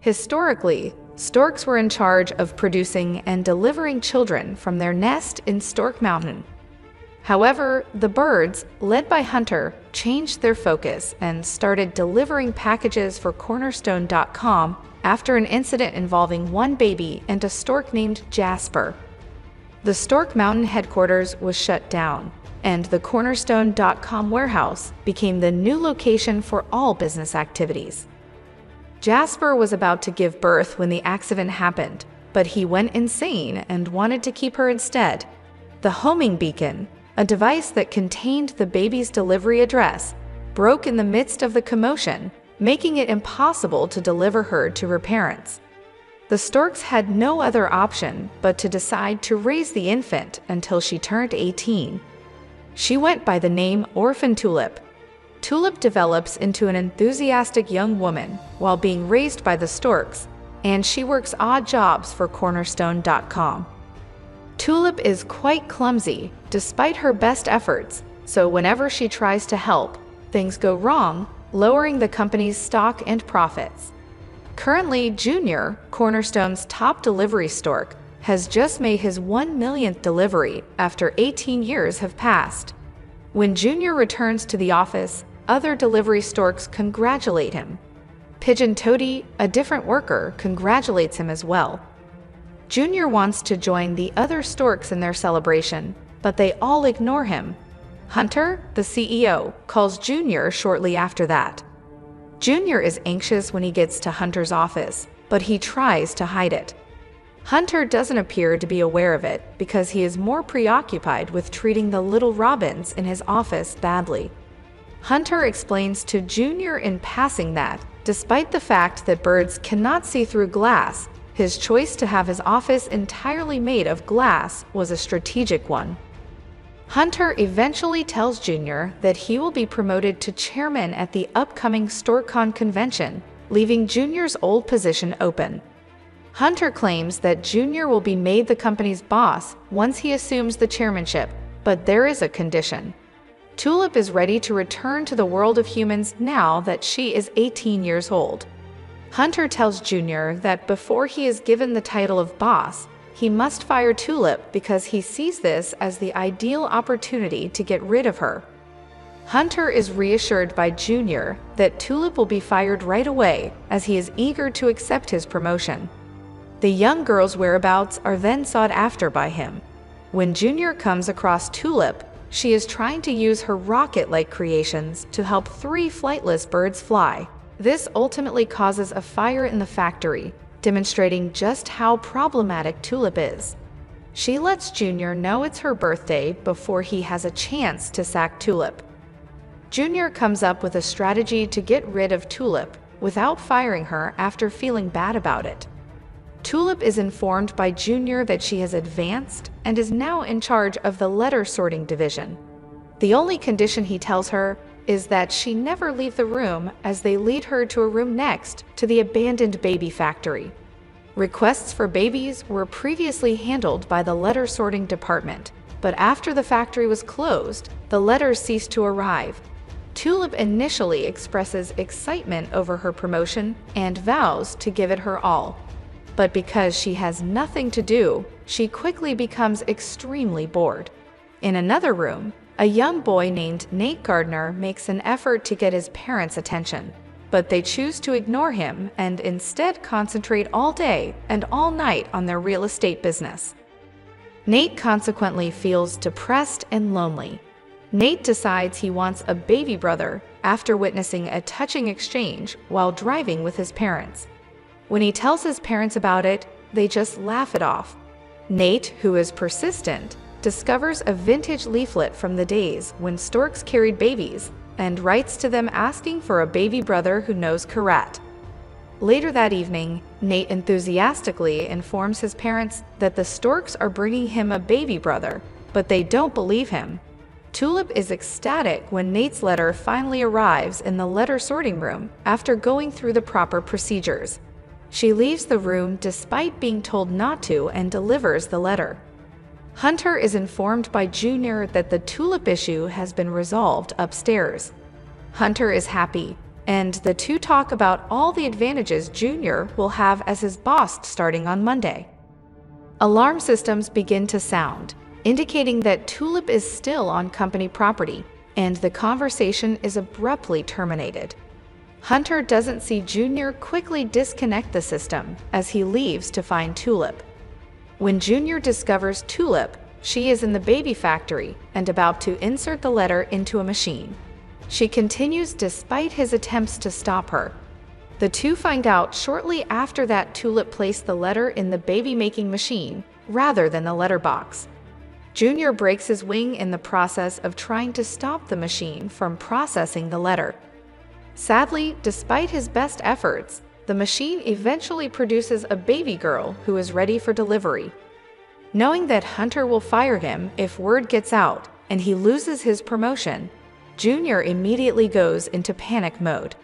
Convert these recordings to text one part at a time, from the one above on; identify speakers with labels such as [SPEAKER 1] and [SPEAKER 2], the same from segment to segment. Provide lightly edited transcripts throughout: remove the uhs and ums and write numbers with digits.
[SPEAKER 1] Historically, storks were in charge of producing and delivering children from their nest in Stork Mountain. However, the birds, led by Hunter, changed their focus and started delivering packages for Cornerstone.com after an incident involving one baby and a stork named Jasper. The Stork Mountain headquarters was shut down, and the Cornerstone.com warehouse became the new location for all business activities. Jasper was about to give birth when the accident happened, but he went insane and wanted to keep her instead. The homing beacon, a device that contained the baby's delivery address, broke in the midst of the commotion, making it impossible to deliver her to her parents. The storks had no other option but to decide to raise the infant until she turned 18. She went by the name Orphan Tulip. Tulip develops into an enthusiastic young woman while being raised by the storks, and she works odd jobs for Cornerstone.com. Tulip is quite clumsy, despite her best efforts, so whenever she tries to help, things go wrong, lowering the company's stock and profits. Currently, Junior, Cornerstone's top delivery stork, has just made his 1 millionth delivery after 18 years have passed. When Junior returns to the office, other delivery storks congratulate him. Pigeon Toady, a different worker, congratulates him as well. Junior wants to join the other storks in their celebration, but they all ignore him. Hunter, the CEO, calls Junior shortly after that. Junior is anxious when he gets to Hunter's office, but he tries to hide it. Hunter doesn't appear to be aware of it because he is more preoccupied with treating the little robins in his office badly. Hunter explains to Junior in passing that, despite the fact that birds cannot see through glass, his choice to have his office entirely made of glass was a strategic one. Hunter eventually tells Junior that he will be promoted to chairman at the upcoming StorkCon convention, leaving Junior's old position open. Hunter claims that Junior will be made the company's boss once he assumes the chairmanship, but there is a condition. Tulip is ready to return to the world of humans now that she is 18 years old. Hunter tells Junior that before he is given the title of boss, he must fire Tulip because he sees this as the ideal opportunity to get rid of her. Hunter is reassured by Junior that Tulip will be fired right away as he is eager to accept his promotion. The young girl's whereabouts are then sought after by him. When Junior comes across Tulip, she is trying to use her rocket-like creations to help 3 flightless birds fly. This ultimately causes a fire in the factory, demonstrating just how problematic Tulip is. She lets Junior know it's her birthday before he has a chance to sack Tulip. Junior comes up with a strategy to get rid of Tulip without firing her after feeling bad about it. Tulip is informed by Junior that she has advanced and is now in charge of the letter sorting division. The only condition he tells her is that she never leave the room as they lead her to a room next to the abandoned baby factory. Requests for babies were previously handled by the letter sorting department, but after the factory was closed, the letters ceased to arrive. Tulip initially expresses excitement over her promotion and vows to give it her all. But because she has nothing to do, she quickly becomes extremely bored. In another room, a young boy named Nate Gardner makes an effort to get his parents' attention, but they choose to ignore him and instead concentrate all day and all night on their real estate business. Nate consequently feels depressed and lonely. Nate decides he wants a baby brother after witnessing a touching exchange while driving with his parents. When he tells his parents about it, they just laugh it off. Nate, who is persistent, discovers a vintage leaflet from the days when storks carried babies and writes to them asking for a baby brother who knows karate. Later that evening, Nate enthusiastically informs his parents that the storks are bringing him a baby brother, but they don't believe him. Tulip is ecstatic when Nate's letter finally arrives in the letter sorting room after going through the proper procedures. She leaves the room despite being told not to and delivers the letter. Hunter is informed by Junior that the Tulip issue has been resolved upstairs. Hunter is happy. and the two talk about all the advantages Junior will have as his boss starting on Monday. Alarm systems begin to sound, indicating that Tulip is still on company property, and the conversation is abruptly terminated. Hunter doesn't see Junior quickly disconnect the system as he leaves to find Tulip. When Junior discovers Tulip, she is in the baby factory and about to insert the letter into a machine. She continues despite his attempts to stop her. The two find out shortly after that Tulip placed the letter in the baby-making machine rather than the letterbox. Junior breaks his wing in the process of trying to stop the machine from processing the letter. Sadly, despite his best efforts, the machine eventually produces a baby girl who is ready for delivery. Knowing that Hunter will fire him if word gets out and he loses his promotion, Junior immediately goes into panic mode.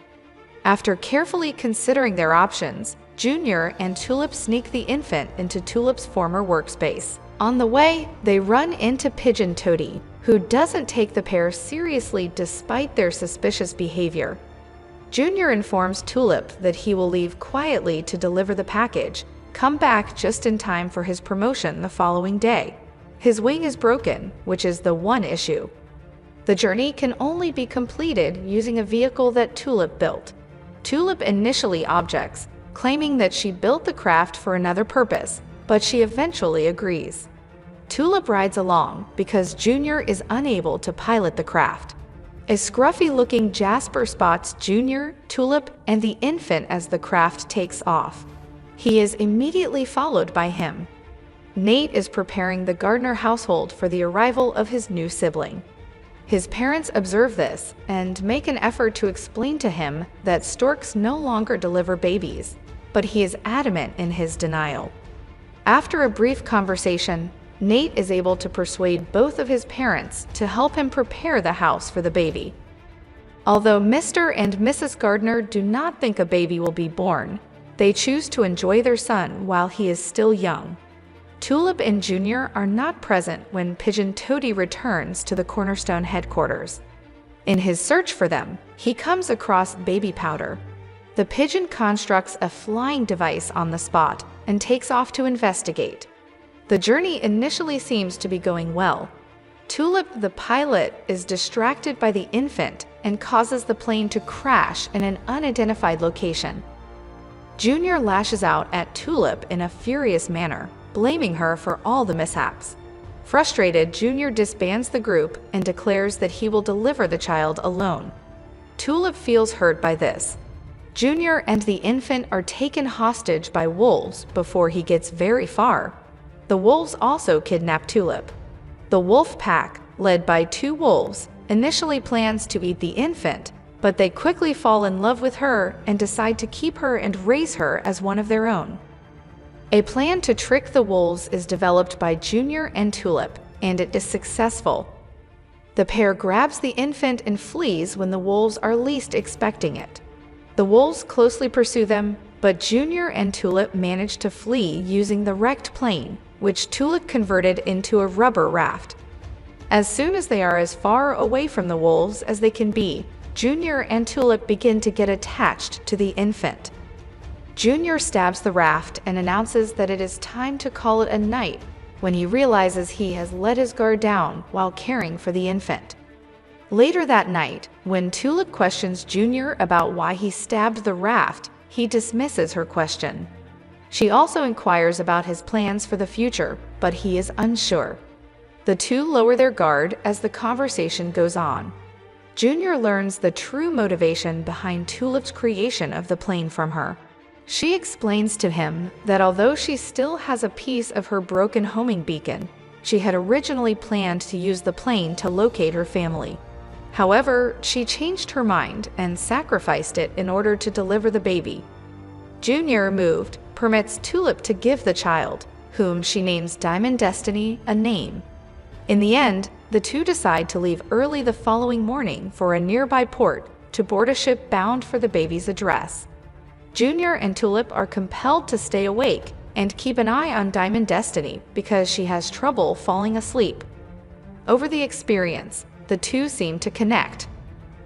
[SPEAKER 1] After carefully considering their options, Junior and Tulip sneak the infant into Tulip's former workspace. On the way, they run into Pigeon Toady, who doesn't take the pair seriously despite their suspicious behavior. Junior informs Tulip that he will leave quietly to deliver the package, come back just in time for his promotion the following day. His wing is broken, which is the one issue. The journey can only be completed using a vehicle that Tulip built. Tulip initially objects, claiming that she built the craft for another purpose, but she eventually agrees. Tulip rides along because Junior is unable to pilot the craft. A scruffy-looking Jasper spots Junior, Tulip, and the infant as the craft takes off. He is immediately followed by him. Nate is preparing the Gardner household for the arrival of his new sibling. His parents observe this and make an effort to explain to him that storks no longer deliver babies, but he is adamant in his denial. After a brief conversation, Nate is able to persuade both of his parents to help him prepare the house for the baby. Although Mr. and Mrs. Gardner do not think a baby will be born, they choose to enjoy their son while he is still young. Tulip and Junior are not present when Pigeon Toady returns to the Cornerstone headquarters. In his search for them, he comes across baby powder. The pigeon constructs a flying device on the spot and takes off to investigate. The journey initially seems to be going well. Tulip, the pilot, is distracted by the infant and causes the plane to crash in an unidentified location. Junior lashes out at Tulip in a furious manner, blaming her for all the mishaps. Frustrated, Junior disbands the group and declares that he will deliver the child alone. Tulip feels hurt by this. Junior and the infant are taken hostage by wolves before he gets very far. The wolves also kidnap Tulip. The wolf pack, led by two wolves, initially plans to eat the infant, but they quickly fall in love with her and decide to keep her and raise her as one of their own. A plan to trick the wolves is developed by Junior and Tulip, and it is successful. The pair grabs the infant and flees when the wolves are least expecting it. The wolves closely pursue them, but Junior and Tulip manage to flee using the wrecked plane, which Tulip converted into a rubber raft. As soon as they are as far away from the wolves as they can be, Junior and Tulip begin to get attached to the infant. Junior stabs the raft and announces that it is time to call it a night when he realizes he has let his guard down while caring for the infant. Later that night, when Tulip questions Junior about why he stabbed the raft, he dismisses her question. She also inquires about his plans for the future, but he is unsure. The two lower their guard as the conversation goes on. Junior learns the true motivation behind Tulip's creation of the plane from her. She explains to him that although she still has a piece of her broken homing beacon, she had originally planned to use the plane to locate her family. However, she changed her mind and sacrificed it in order to deliver the baby. Junior, moved, permits Tulip to give the child, whom she names Diamond Destiny, a name. In the end, the two decide to leave early the following morning for a nearby port to board a ship bound for the baby's address. Junior and Tulip are compelled to stay awake and keep an eye on Diamond Destiny because she has trouble falling asleep. Over the experience, the two seem to connect.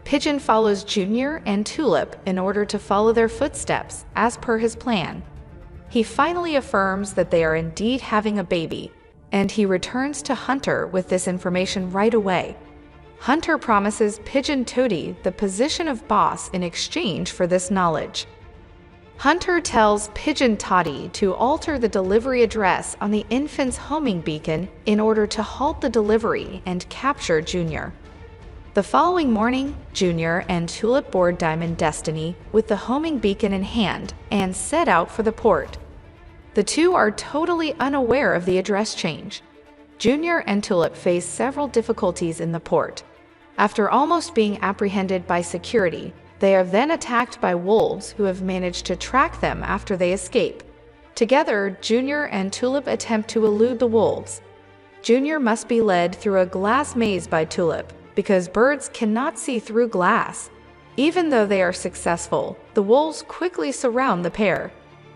[SPEAKER 1] Pigeon follows Junior and Tulip in order to follow their footsteps as per his plan. He finally affirms that they are indeed having a baby, and he returns to Hunter with this information right away. Hunter promises Pigeon Toady the position of boss in exchange for this knowledge. Hunter tells Pigeon Toddy to alter the delivery address on the infant's homing beacon in order to halt the delivery and capture Junior. The following morning, Junior and Tulip board Diamond Destiny with the homing beacon in hand and set out for the port. The two are totally unaware of the address change. Junior and Tulip face several difficulties in the port. After almost being apprehended by security, they are then attacked by wolves who have managed to track them after they escape. Together, Junior and Tulip attempt to elude the wolves. Junior must be led through a glass maze by Tulip because birds cannot see through glass. Even though they are successful, the wolves quickly surround the pair.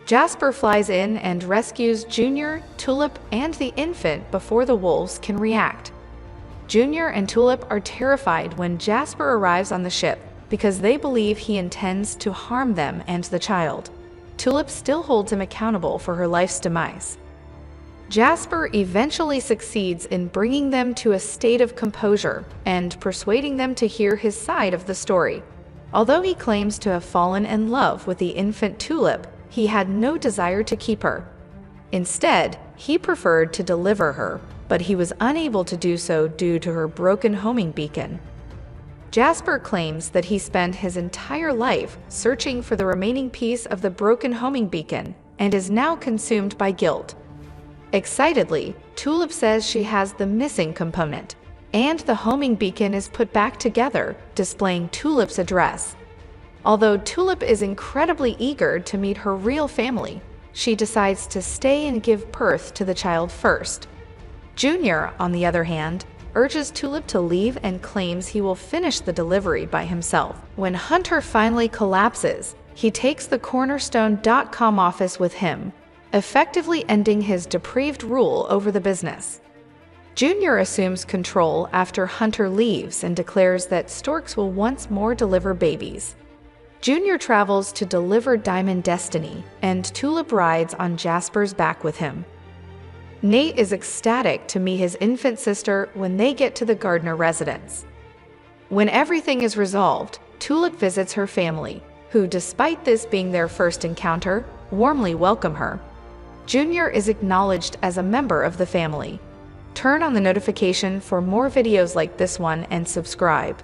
[SPEAKER 1] Jasper flies in and rescues Junior, Tulip, and the infant before the wolves can react. Junior and Tulip are terrified when Jasper arrives on the ship because they believe he intends to harm them and the child. Tulip still holds him accountable for her life's demise. Jasper eventually succeeds in bringing them to a state of composure and persuading them to hear his side of the story. Although he claims to have fallen in love with the infant Tulip, he had no desire to keep her. Instead, he preferred to deliver her, but he was unable to do so due to her broken homing beacon. Jasper claims that he spent his entire life searching for the remaining piece of the broken homing beacon and is now consumed by guilt. Excitedly, Tulip says she has the missing component, and the homing beacon is put back together, displaying Tulip's address. Although Tulip is incredibly eager to meet her real family, she decides to stay and give birth to the child first. Junior, on the other hand, urges Tulip to leave and claims he will finish the delivery by himself. When Hunter finally collapses, he takes the Cornerstone.com office with him, effectively ending his depraved rule over the business. Junior assumes control after Hunter leaves and declares that storks will once more deliver babies. Junior travels to deliver Diamond Destiny, and Tulip rides on Jasper's back with him. Nate is ecstatic to meet his infant sister when they get to the Gardner residence. When everything is resolved, Tulip visits her family, who, despite this being their first encounter, warmly welcome her. Junior is acknowledged as a member of the family. Turn on the notification for more videos like this one and subscribe.